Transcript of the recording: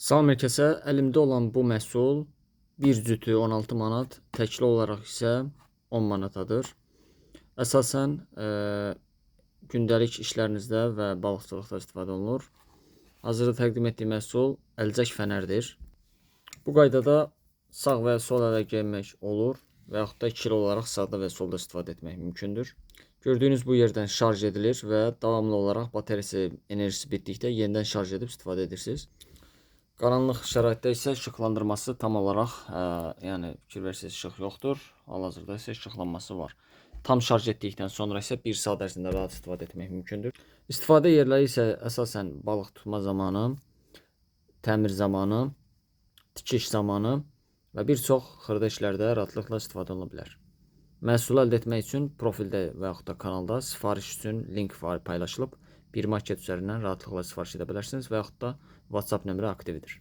Salam hər kəsə, əlimdə olan bu məhsul bir cütü 16 manat, təkli olaraq isə 10 manatadır. Əsasən gündəlik işlərinizdə və balıqçılıqda istifadə olunur. Hazırda təqdim etdiyim məhsul əlcək fənərdir. Bu qaydada sağ və sol ələ geyinmək olur və yaxud da ikili olaraq sağda və solda istifadə etmək mümkündür. Gördüyünüz bu yerdən şarj edilir və davamlı olaraq bataryası enerjisi bitdikdə yenidən şarj edib istifadə edirsiniz. Qaranlıq şəraitdə isə işıqlandırması tam olaraq, yəni fikir versiniz işıq yoxdur. Hal-hazırda isə işıqlanması var. Tam şarj etdikdən sonra isə 1 saat ərzində rahat istifadə etmək mümkündür. İstifadə yerləri isə əsasən balıq tutma zamanı, təmir zamanı, tikiş zamanı və bir çox xırda işlərdə rahatlıqla istifadə oluna bilər. Məhsulu əldə etmək üçün profildə və yaxud da kanalda sifariş üçün link paylaşılıb. Bir market üzərindən rahatlıqla sifariş edə bilərsiniz və yaxud da WhatsApp nömrə aktivdir.